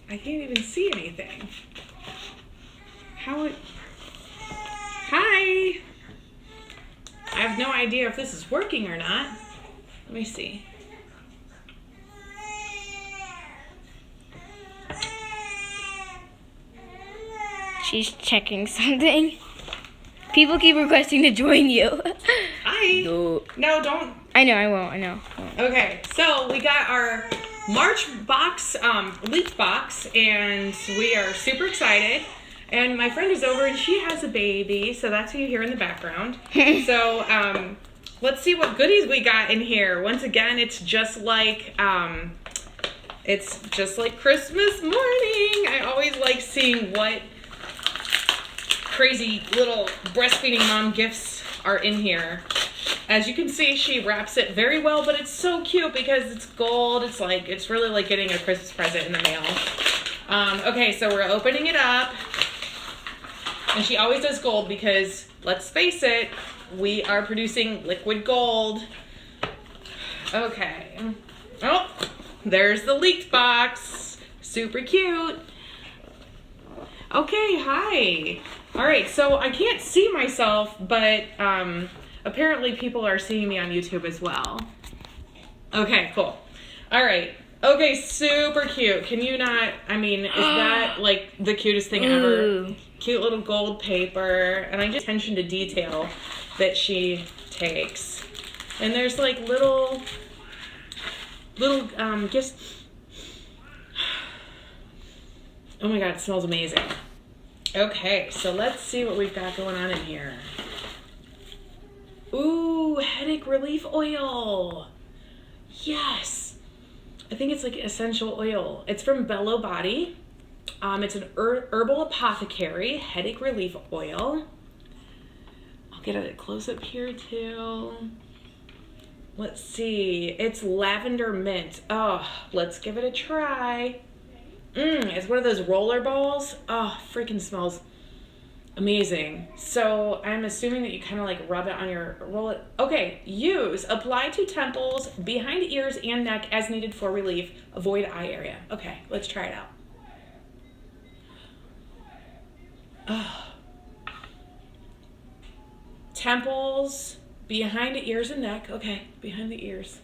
I can't even see anything. Hi! I have no idea if this is working or not. Let me see. She's checking something. People keep requesting to join you. Hi! No, Don't. I know, I won't. Okay, so we got our March box, leaf box, and we are super excited. And my friend is over and she has a baby, so that's who you hear in the background. So, let's see what goodies we got in here. Once again, it's just like Christmas morning. I always like seeing what crazy little breastfeeding mom gifts are in here. As you can see, she wraps it very well, but it's so cute because it's gold. It's really like getting a Christmas present in the mail. Okay, so we're opening it up. And she always does gold because, let's face it, we are producing liquid gold. Okay. Oh, there's the leaked box. Super cute. Okay, hi. All right, so I can't see myself, but apparently people are seeing me on YouTube as well. Okay, cool. All right. Okay, super cute. Can you not, is that like the cutest thing ever? Cute little gold paper. And I just attention to detail that she takes. And there's like little gifts. Oh my God, it smells amazing. Okay, so let's see what we've got going on in here. Ooh, headache relief oil. Yes. I think it's like essential oil. It's from Bello Body. It's an herbal apothecary headache relief oil. I'll get a close up here too. Let's see. It's lavender mint. Oh, let's give it a try. It's one of those roller balls. Oh, freaking smells amazing. So I'm assuming that you kind of like rub it on roll it. Okay, apply to temples, behind ears, and neck as needed for relief. Avoid eye area. Okay, let's try it out. Oh. Temples, behind ears and neck. Okay, behind the ears.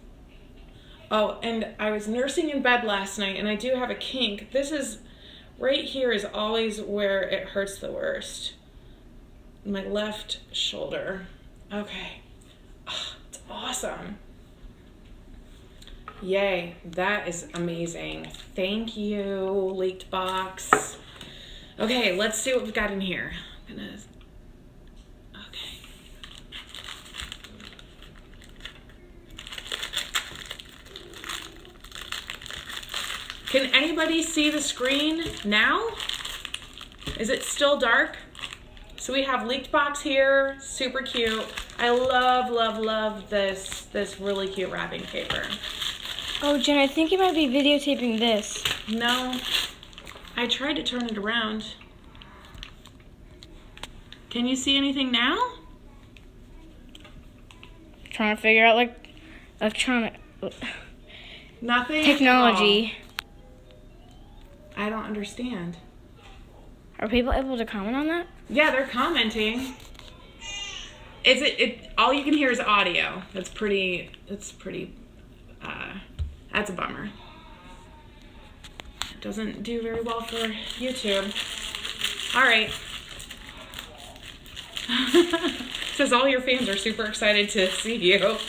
Oh, and I was nursing in bed last night, and I do have a kink. This is, right here is always where it hurts the worst. My left shoulder. Okay. Oh, it's awesome. Yay, that is amazing. Thank you, leaked box. Okay, let's see what we've got in here. Can anybody see the screen now? Is it still dark? So we have leaked box here, super cute. I love this really cute wrapping paper. Oh, Jen, I think you might be videotaping this. No, I tried to turn it around. Can you see anything now? Trying to figure out like electronic Nothing. technology. I don't understand. Are people able to comment on that? Yeah, they're commenting. All you can hear is audio. That's a bummer. It doesn't do very well for YouTube. All right. Says all your fans are super excited to see you.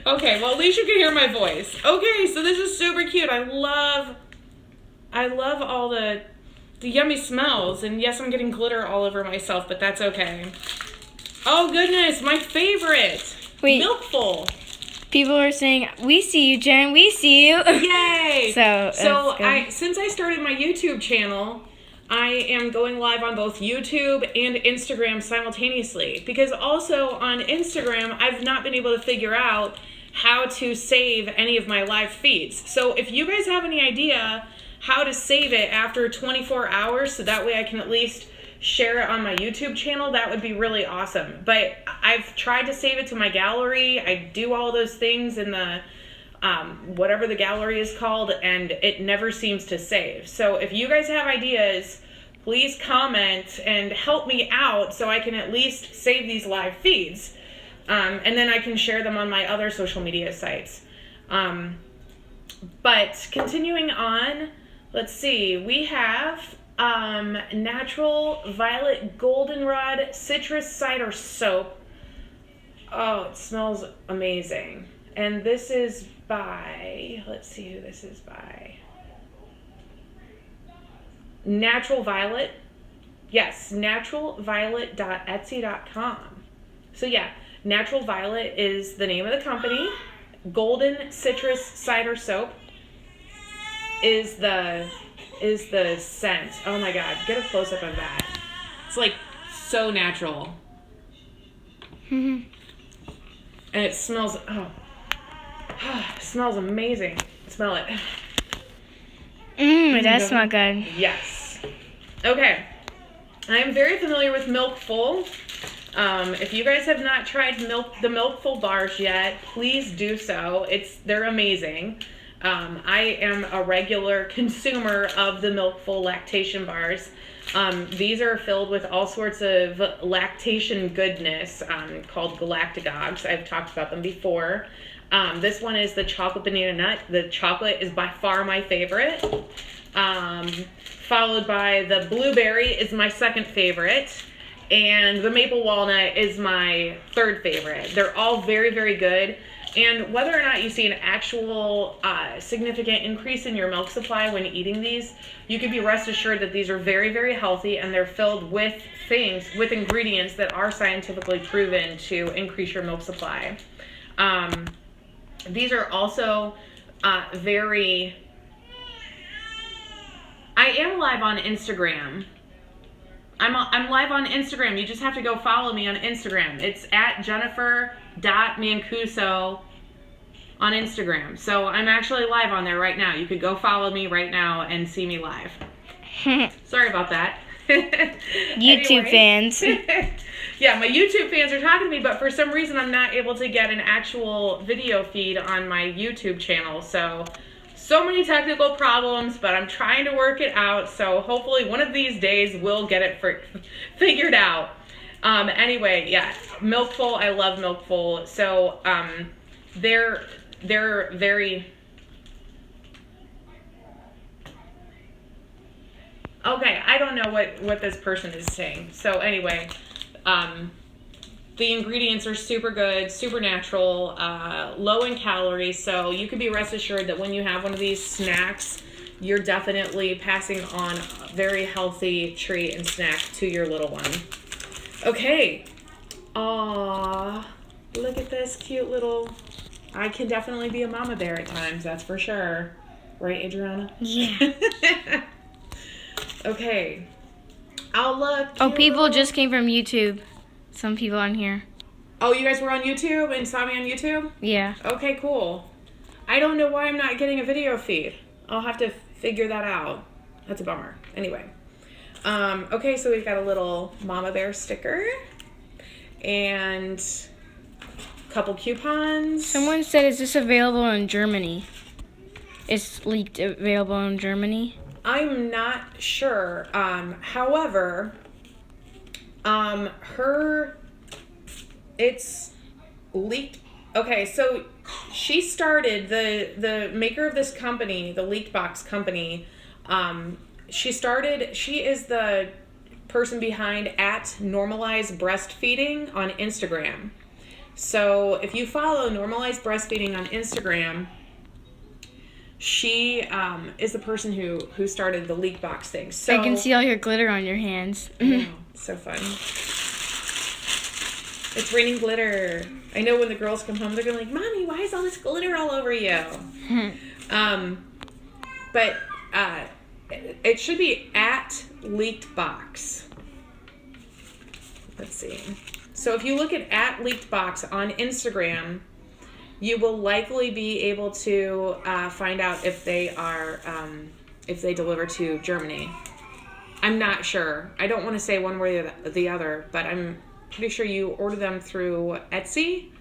Okay, well at least you can hear my voice. Okay, so this is super cute. I love all the yummy smells, and yes, I'm getting glitter all over myself, but that's okay. Oh goodness, my favorite. Wait. Milkful. People are saying, "We see you, Jen. We see you." Yay! So since I started my YouTube channel, I am going live on both YouTube and Instagram simultaneously, because also on Instagram, I've not been able to figure out how to save any of my live feeds. So if you guys have any idea how to save it after 24 hours, so that way I can at least share it on my YouTube channel, that would be really awesome. But I've tried to save it to my gallery. I do all those things in the whatever the gallery is called, and it never seems to save. So if you guys have ideas, please comment and help me out so I can at least save these live feeds. And then I can share them on my other social media sites. But continuing on, let's see, we have Natural Violet Goldenrod Citrus Cider Soap. Oh, it smells amazing. And this is by, let's see who this is by. Natural Violet. Yes, naturalviolet.etsy.com. So yeah, Natural Violet is the name of the company. Golden Citrus Cider Soap is the scent. Oh my god, get a close up of that. It's like so natural. And it smells it smells amazing. Smell it. It does smell good. Yes. Okay. I'm very familiar with Milkful. If you guys have not tried the Milkful bars yet, please do so. They're amazing. I am a regular consumer of the Milkful lactation bars. These are filled with all sorts of lactation goodness called galactagogues. I've talked about them before. This one is the chocolate banana nut. The chocolate is by far my favorite. Followed by the blueberry is my second favorite. And the maple walnut is my third favorite. They're all very, very good. And whether or not you see an actual significant increase in your milk supply when eating these, you can be rest assured that these are very, very healthy, and they're filled with ingredients that are scientifically proven to increase your milk supply. These are also very... I am live on Instagram. I'm live on Instagram. You just have to go follow me on Instagram. It's at Jennifer.Mancuso on Instagram. So I'm actually live on there right now. You could go follow me right now and see me live. Sorry about that. YouTube fans. Yeah, my YouTube fans are talking to me, but for some reason I'm not able to get an actual video feed on my YouTube channel. So many technical problems, but I'm trying to work it out. So hopefully one of these days we'll get it figured out. Anyway, yeah, Milkful. I love Milkful. So they're very... Okay, I don't know what this person is saying. So anyway, the ingredients are super good, super natural, low in calories. So you can be rest assured that when you have one of these snacks, you're definitely passing on a very healthy treat and snack to your little one. Okay. Aww. Look at this cute little... I can definitely be a mama bear at times, that's for sure. Right, Adriana? Yeah. Okay. I'll look. Oh, people just came from YouTube. Some people on here. Oh, you guys were on YouTube and saw me on YouTube? Yeah. Okay, cool. I don't know why I'm not getting a video feed. I'll have to figure that out. That's a bummer. Anyway. Okay, so we've got a little mama bear sticker. And a couple coupons. Someone said, is this available in Germany? It's leaked available in Germany? I'm not sure. However, it's leaked. Okay, so she started, the maker of this company, the Leaked Box company, she is the person behind at Normalize Breastfeeding on Instagram. So if you follow Normalize Breastfeeding on Instagram, she is the person who started the Leak Box thing. So I can see all your glitter on your hands. Oh, so fun. It's raining glitter. I know when the girls come home, they're going to be like, Mommy, why is all this glitter all over you? But it should be at Leaked Box. Let's see. So if you look at Leaked Box on Instagram, you will likely be able to find out if they are if they deliver to Germany. I'm not sure. I don't want to say one way or the other, but I'm pretty sure you order them through Etsy,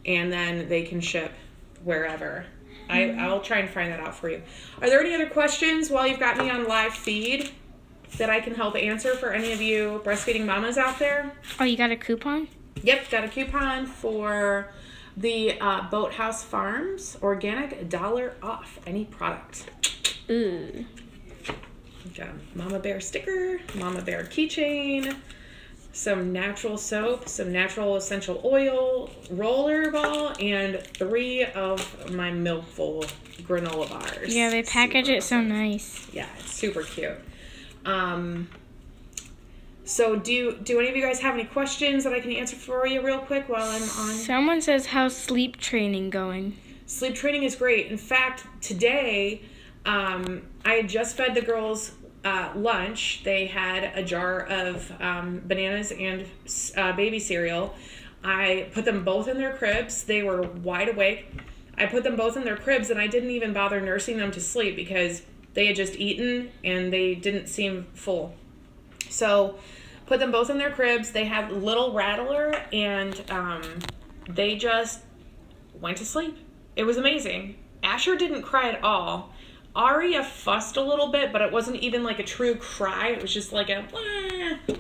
and then they can ship wherever. I'll try and find that out for you. Are there any other questions while you've got me on live feed that I can help answer for any of you breastfeeding mamas out there? Oh, you got a coupon? Yep, got a coupon for the Boathouse Farms organic $1 off any product. Ooh. We've got a Mama Bear sticker, Mama Bear keychain, some natural soap, some natural essential oil, roller ball, and 3 of my Milkful granola bars. Yeah, they package it so nice. Yeah, it's super cute. So do any of you guys have any questions that I can answer for you real quick while I'm on? Someone says, how's sleep training going? Sleep training is great. In fact, today, I had just fed the girls lunch. They had a jar of bananas and baby cereal. I put them both in their cribs. They were wide awake. I put them both in their cribs, and I didn't even bother nursing them to sleep because they had just eaten and they didn't seem full. So put them both in their cribs. They had little rattler, and they just went to sleep. It was amazing. Asher didn't cry at all. Aria fussed a little bit, but it wasn't even like a true cry. It was just like a wah,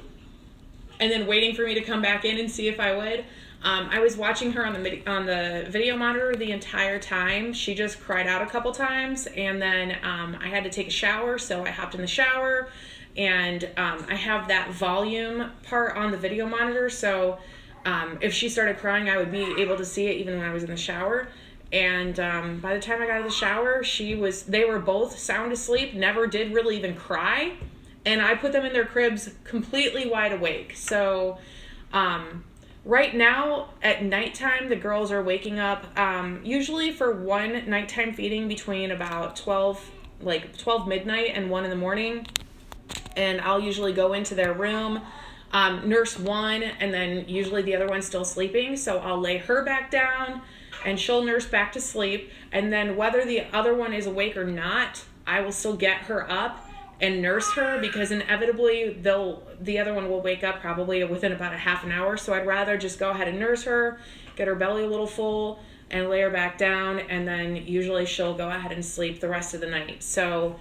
and then waiting for me to come back in and see if I would. I was watching her on the video monitor the entire time. She just cried out a couple times, and then I had to take a shower, so I hopped in the shower, and I have that volume part on the video monitor, so if she started crying, I would be able to see it even when I was in the shower. And by the time I got out of the shower, they were both sound asleep, never did really even cry, and I put them in their cribs completely wide awake. So right now at nighttime, the girls are waking up usually for one nighttime feeding between about 12 midnight and 1 in the morning. And I'll usually go into their room, nurse one, and then usually the other one's still sleeping. So I'll lay her back down and she'll nurse back to sleep. And then whether the other one is awake or not, I will still get her up and nurse her, because inevitably the other one will wake up probably within about a half an hour. So I'd rather just go ahead and nurse her, get her belly a little full, and lay her back down, and then usually she'll go ahead and sleep the rest of the night. So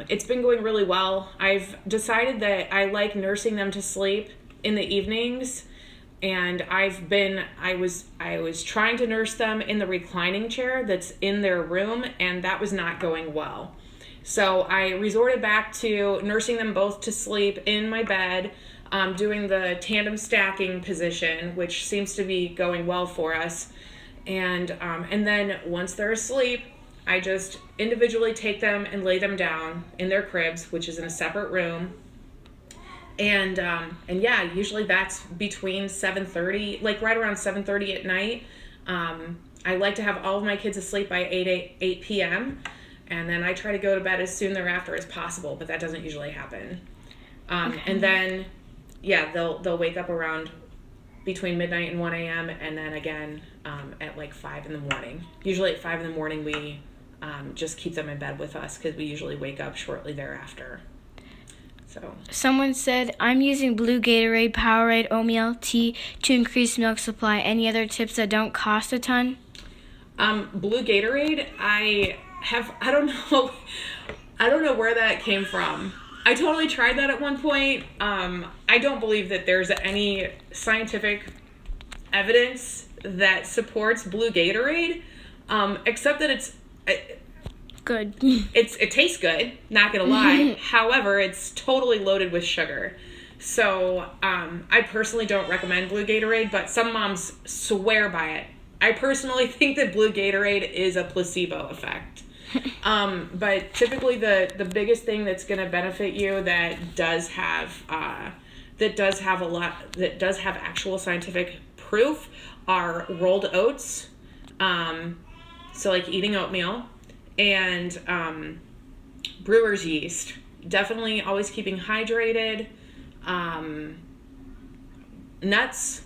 it's been going really well. I've decided that I like nursing them to sleep in the evenings, and I was trying to nurse them in the reclining chair that's in their room, and that was not going well. So I resorted back to nursing them both to sleep in my bed, doing the tandem stacking position, which seems to be going well for us. And then once they're asleep, I just individually take them and lay them down in their cribs, which is in a separate room. And yeah, usually that's between 7:30, like right around 7:30 at night. I like to have all of my kids asleep by 8 p.m. And then I try to go to bed as soon thereafter as possible, but that doesn't usually happen. And then, yeah, they'll wake up around between midnight and 1 a.m. and then again at like 5 in the morning. Usually at 5 in the morning, we just keep them in bed with us because we usually wake up shortly thereafter. So someone said, I'm using Blue Gatorade, Powerade, oatmeal, tea to increase milk supply. Any other tips that don't cost a ton? Blue Gatorade, I don't know where that came from. I totally tried that at one point. I don't believe that there's any scientific evidence that supports Blue Gatorade, except that it's good. It tastes good, not gonna lie. However, it's totally loaded with sugar. So I personally don't recommend Blue Gatorade, but some moms swear by it. I personally think that Blue Gatorade is a placebo effect. But typically the biggest thing that's going to benefit you that does have actual scientific proof are rolled oats. So like eating oatmeal, and brewer's yeast. Definitely always keeping hydrated. Nuts,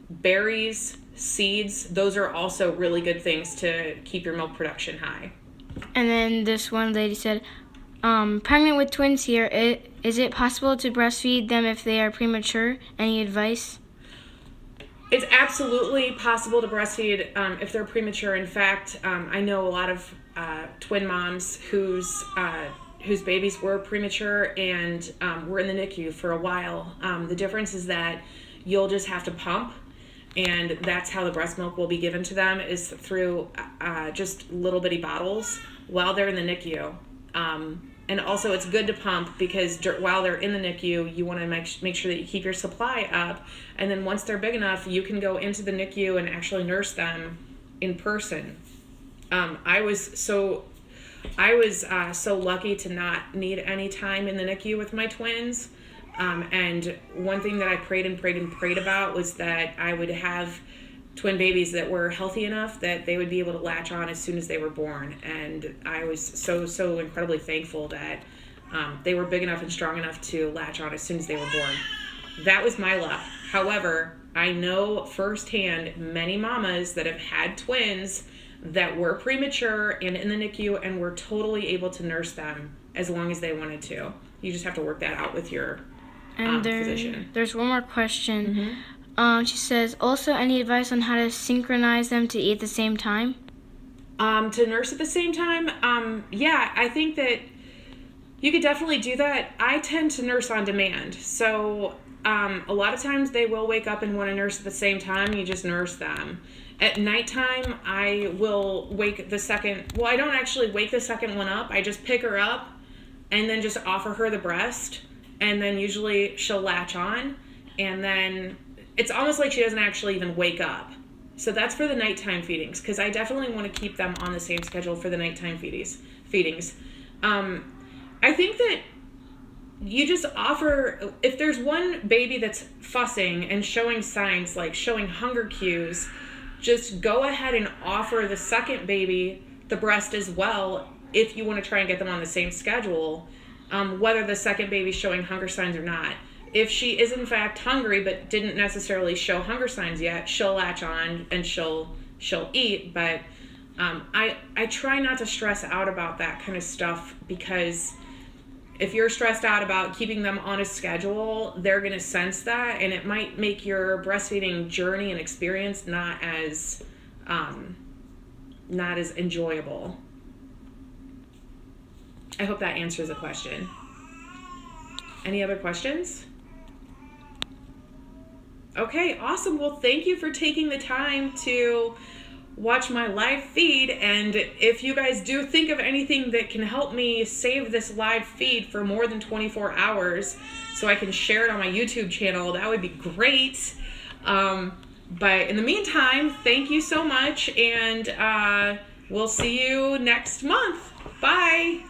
berries, seeds, those are also really good things to keep your milk production high. And then this one lady said, pregnant with twins here, is it possible to breastfeed them if they are premature? Any advice? It's absolutely possible to breastfeed if they're premature. In fact, I know a lot of twin moms whose babies were premature and were in the NICU for a while. The difference is that you'll just have to pump, and that's how the breast milk will be given to them, is through just little bitty bottles while they're in the NICU. And also it's good to pump because while they're in the NICU, you want to make sure that you keep your supply up. And then once they're big enough, you can go into the NICU and actually nurse them in person. I was so lucky to not need any time in the NICU with my twins. And one thing that I prayed about was that I would have twin babies that were healthy enough that they would be able to latch on as soon as they were born. And I was so incredibly thankful that they were big enough and strong enough to latch on as soon as they were born. That was my luck. However, I know firsthand many mamas that have had twins that were premature and in the NICU and were totally able to nurse them as long as they wanted to. You just have to work that out with your physician. There's one more question. She says, also any advice on how to synchronize them to eat at the same time? To nurse at the same time? Yeah, I think that you could definitely do that. I tend to nurse on demand. So a lot of times they will wake up and want to nurse at the same time. You just nurse them. At nighttime, I will wake the second, well, I don't actually wake the second one up. I just pick her up and then just offer her the breast. And then usually she'll latch on. And then it's almost like she doesn't actually even wake up. So that's for the nighttime feedings, because I definitely want to keep them on the same schedule for the nighttime feedings. I think that you just offer, if there's one baby that's fussing and showing signs, like showing hunger cues, just go ahead and offer the second baby the breast as well if you want to try and get them on the same schedule, whether the second baby's showing hunger signs or not. If she is in fact hungry but didn't necessarily show hunger signs yet, she'll latch on and she'll eat. But I try not to stress out about that kind of stuff, because if you're stressed out about keeping them on a schedule, they're going to sense that, and it might make your breastfeeding journey and experience not as enjoyable. I hope that answers the question. Any other questions? Okay, awesome. Well, thank you for taking the time to watch my live feed. And if you guys do think of anything that can help me save this live feed for more than 24 hours so I can share it on my YouTube channel, that would be great. But in the meantime, thank you so much, and we'll see you next month. Bye.